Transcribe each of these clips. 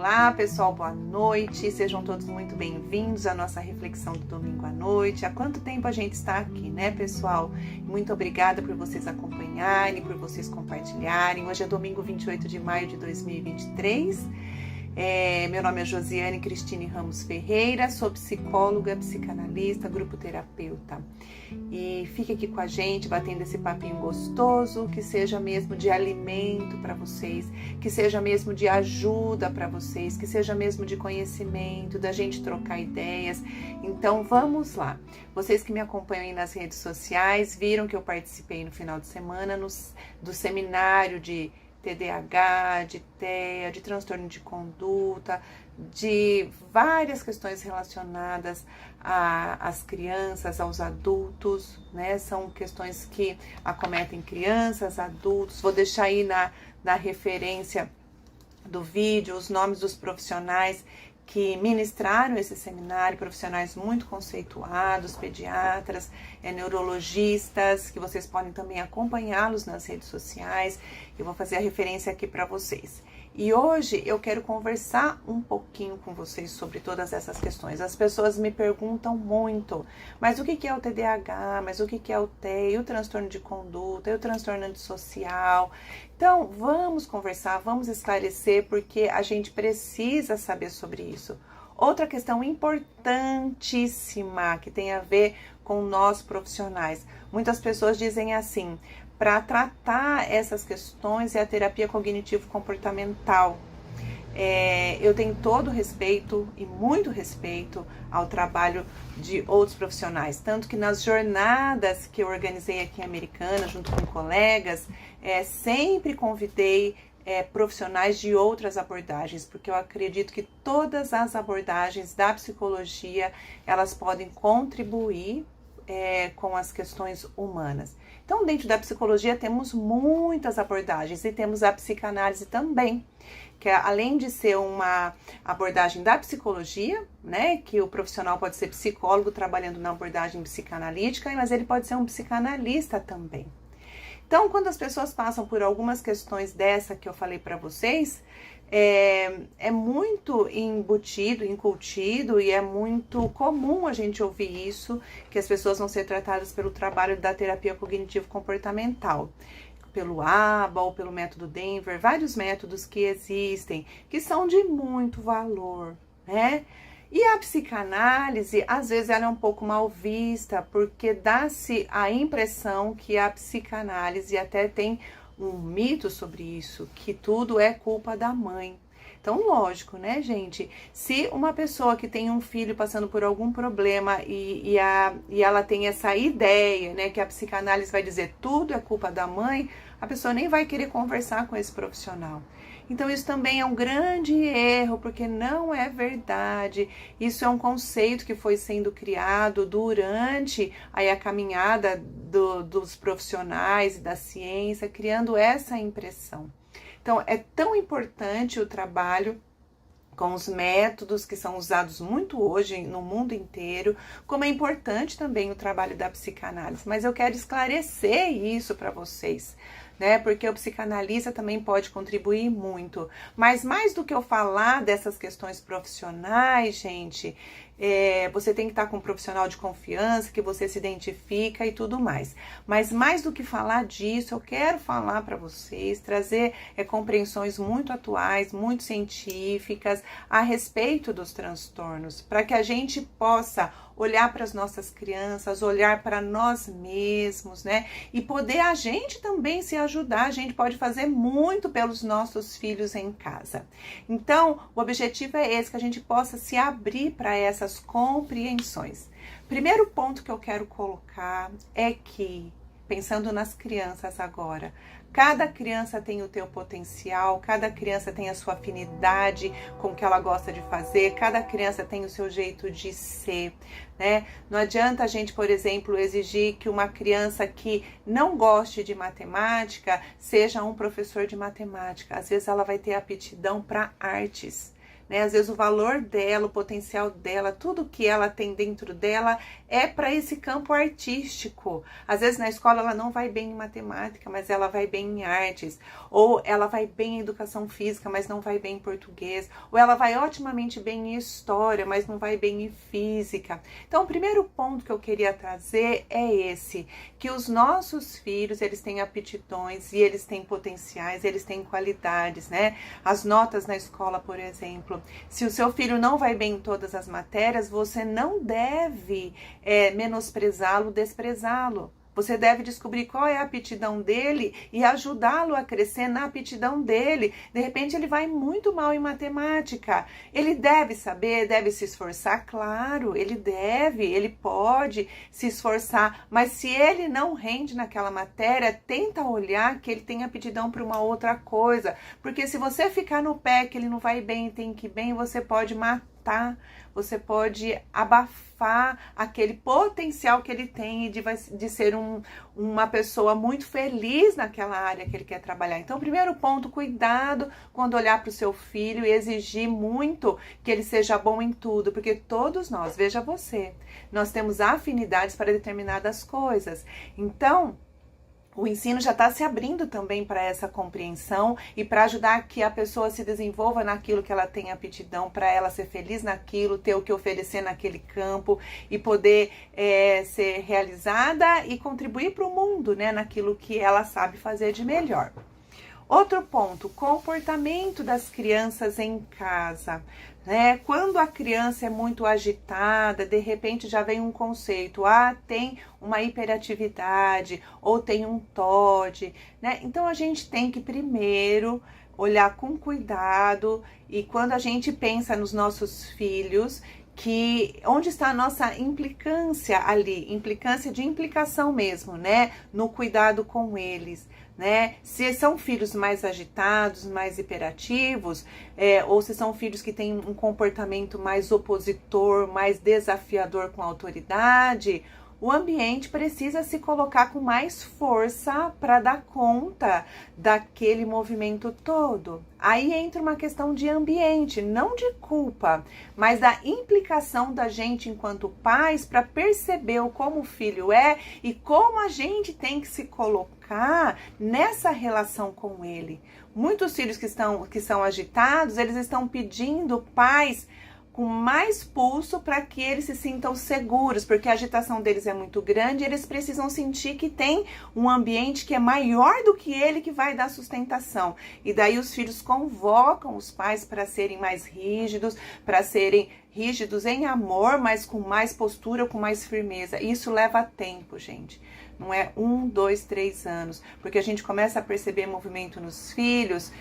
Olá pessoal, boa noite, sejam todos muito bem-vindos à nossa reflexão do domingo à noite. Há quanto tempo a gente está aqui, né pessoal? Muito obrigada por vocês acompanharem, por vocês compartilharem. Hoje é domingo 28 de maio de 2023. Meu nome é Josiane Cristine Ramos Ferreira, sou psicóloga, psicanalista, grupo-terapeuta. E fique aqui com a gente, batendo esse papinho gostoso, que seja mesmo de alimento para vocês, que seja mesmo de ajuda para vocês, que seja mesmo de conhecimento, da gente trocar ideias. Então vamos lá. Vocês que me acompanham aí nas redes sociais, viram que eu participei no final de semana do seminário de TDAH, de TEA, de transtorno de conduta, de várias questões relacionadas às crianças, aos adultos, né? São questões que acometem crianças, adultos. Vou deixar aí na referência do vídeo os nomes dos profissionais que ministraram esse seminário, profissionais muito conceituados, pediatras, neurologistas, que vocês podem também acompanhá-los nas redes sociais. Eu vou fazer a referência aqui para vocês. E hoje eu quero conversar um pouquinho com vocês sobre todas essas questões. As pessoas me perguntam muito, mas o que é o TDAH, mas o que é o TEA, e o transtorno de conduta, e o transtorno antissocial? Então, vamos conversar, vamos esclarecer, porque a gente precisa saber sobre isso. Outra questão importantíssima que tem a ver com nós profissionais. Muitas pessoas dizem assim: para tratar essas questões é a terapia cognitivo-comportamental. Eu tenho todo respeito e muito respeito ao trabalho de outros profissionais, tanto que nas jornadas que eu organizei aqui em Americana, junto com colegas, sempre convidei profissionais de outras abordagens, porque eu acredito que todas as abordagens da psicologia, elas podem contribuir com as questões humanas. Então, dentro da psicologia temos muitas abordagens e temos a psicanálise também, que além de ser uma abordagem da psicologia, né, que o profissional pode ser psicólogo trabalhando na abordagem psicanalítica, mas ele pode ser um psicanalista também. Então, quando as pessoas passam por algumas questões dessa que eu falei para vocês, é muito embutido, incutido, e é muito comum a gente ouvir isso, que as pessoas vão ser tratadas pelo trabalho da terapia cognitivo-comportamental, pelo ABA ou pelo método Denver, vários métodos que existem, que são de muito valor, né? E a psicanálise, às vezes, ela é um pouco mal vista, porque dá-se a impressão que a psicanálise, até tem um mito sobre isso, que tudo é culpa da mãe. Então, lógico, né, gente? Se uma pessoa que tem um filho passando por algum problema e ela tem essa ideia, né, que a psicanálise vai dizer tudo é culpa da mãe, a pessoa nem vai querer conversar com esse profissional. Então, isso também é um grande erro, porque não é verdade. Isso é um conceito que foi sendo criado durante a caminhada dos profissionais e da ciência, criando essa impressão. Então, é tão importante o trabalho com os métodos que são usados muito hoje no mundo inteiro, como é importante também o trabalho da psicanálise. Mas eu quero esclarecer isso para vocês, né? Porque o psicanalista também pode contribuir muito. Mas mais do que eu falar dessas questões profissionais, gente, você tem que estar com um profissional de confiança, que você se identifica e tudo mais. Mas mais do que falar disso, eu quero falar para vocês, trazer compreensões muito atuais, muito científicas a respeito dos transtornos, para que a gente possa olhar para as nossas crianças, olhar para nós mesmos, né? E poder a gente também se ajudar. A gente pode fazer muito pelos nossos filhos em casa. Então, o objetivo é esse, que a gente possa se abrir para essas compreensões. Primeiro ponto que eu quero colocar é que, pensando nas crianças agora, cada criança tem o teu potencial, cada criança tem a sua afinidade com o que ela gosta de fazer, cada criança tem o seu jeito de ser, né? Não adianta a gente, por exemplo, exigir que uma criança que não goste de matemática seja um professor de matemática. Às vezes ela vai ter aptidão para artes, né? Às vezes o valor dela, o potencial dela, tudo que ela tem dentro dela é para esse campo artístico. Às vezes na escola ela não vai bem em matemática, mas ela vai bem em artes. Ou ela vai bem em educação física, mas não vai bem em português. Ou ela vai otimamente bem em história, mas não vai bem em física. Então, o primeiro ponto que eu queria trazer é esse, que os nossos filhos, eles têm aptidões e eles têm potenciais, eles têm qualidades, né? As notas na escola, por exemplo. Se o seu filho não vai bem em todas as matérias, você não deve menosprezá-lo, desprezá-lo. Você deve descobrir qual é a aptidão dele e ajudá-lo a crescer na aptidão dele. De repente ele vai muito mal em matemática. Ele deve saber, deve se esforçar, claro, ele deve, ele pode se esforçar. Mas se ele não rende naquela matéria, tenta olhar que ele tem aptidão para uma outra coisa. Porque se você ficar no pé que ele não vai bem e tem que ir bem, você pode matar. Você pode abafar aquele potencial que ele tem de ser uma pessoa muito feliz naquela área que ele quer trabalhar. Então, primeiro ponto, cuidado quando olhar para o seu filho e exigir muito que ele seja bom em tudo, porque todos nós, veja você, nós temos afinidades para determinadas coisas. Então, o ensino já está se abrindo também para essa compreensão e para ajudar que a pessoa se desenvolva naquilo que ela tem aptidão, para ela ser feliz naquilo, ter o que oferecer naquele campo e poder ser realizada e contribuir para o mundo, né, naquilo que ela sabe fazer de melhor. Outro ponto, comportamento das crianças em casa. Quando a criança é muito agitada, de repente já vem um conceito, tem uma hiperatividade ou tem um TOD, né? Então a gente tem que primeiro olhar com cuidado e quando a gente pensa nos nossos filhos, que onde está a nossa implicância ali, implicância de implicação mesmo, né? No cuidado com eles. Né? Se são filhos mais agitados, mais hiperativos, ou se são filhos que têm um comportamento mais opositor, mais desafiador com a autoridade, o ambiente precisa se colocar com mais força para dar conta daquele movimento todo. Aí entra uma questão de ambiente, não de culpa, mas da implicação da gente enquanto pais para perceber como o filho é e como a gente tem que se colocar nessa relação com ele. Muitos filhos que são agitados, eles estão pedindo pais com mais pulso para que eles se sintam seguros, porque a agitação deles é muito grande e eles precisam sentir que tem um ambiente que é maior do que ele que vai dar sustentação. E daí os filhos convocam os pais para serem mais rígidos, para serem rígidos em amor, mas com mais postura, com mais firmeza. Isso leva tempo, gente. Não é 1, 2, 3 anos, porque a gente começa a perceber movimento nos filhos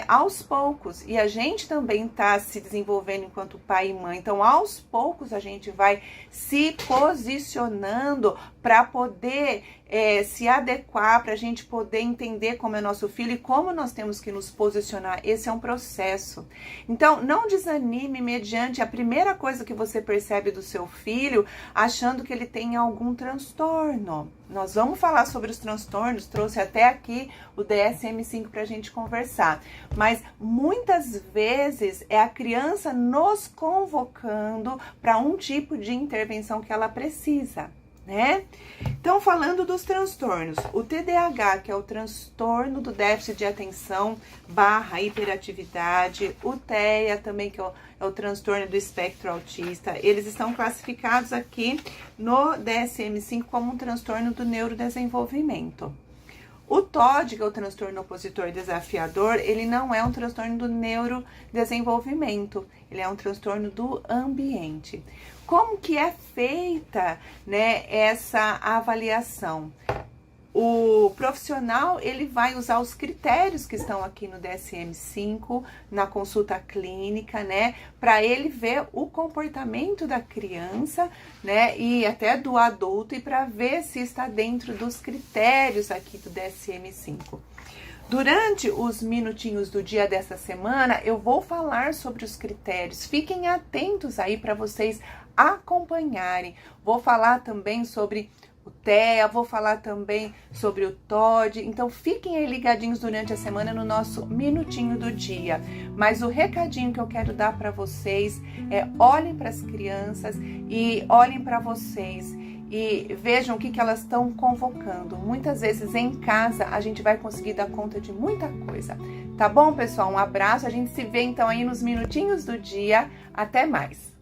aos poucos, e a gente também está se desenvolvendo enquanto pai e mãe, então aos poucos a gente vai se posicionando para poder se adequar, para a gente poder entender como é nosso filho e como nós temos que nos posicionar. Esse é um processo. Então, não desanime mediante a primeira coisa que você percebe do seu filho, achando que ele tem algum transtorno. Nós vamos falar sobre os transtornos, trouxe até aqui o DSM-5 para a gente conversar. Mas muitas vezes é a criança nos convocando para um tipo de intervenção que ela precisa, né? Então, falando dos transtornos, o TDAH, que é o transtorno do déficit de atenção / hiperatividade, o TEA também, que é o transtorno do espectro autista, eles estão classificados aqui no DSM-5 como um transtorno do neurodesenvolvimento. O TOD, que é o transtorno opositor desafiador, ele não é um transtorno do neurodesenvolvimento, ele é um transtorno do ambiente. Como que é feita, né, essa avaliação? O profissional, ele vai usar os critérios que estão aqui no DSM-5, na consulta clínica, né, para ele ver o comportamento da criança, né, e até do adulto, e para ver se está dentro dos critérios aqui do DSM-5. Durante os minutinhos do dia dessa semana, eu vou falar sobre os critérios. Fiquem atentos aí para vocês acompanharem. Vou falar também sobre o TEA, vou falar também sobre o TOD. Então fiquem aí ligadinhos durante a semana no nosso Minutinho do Dia. Mas o recadinho que eu quero dar para vocês é: olhem para as crianças e olhem para vocês e vejam o que elas estão convocando. Muitas vezes em casa a gente vai conseguir dar conta de muita coisa. Tá bom, pessoal? Um abraço. A gente se vê então aí nos Minutinhos do Dia. Até mais!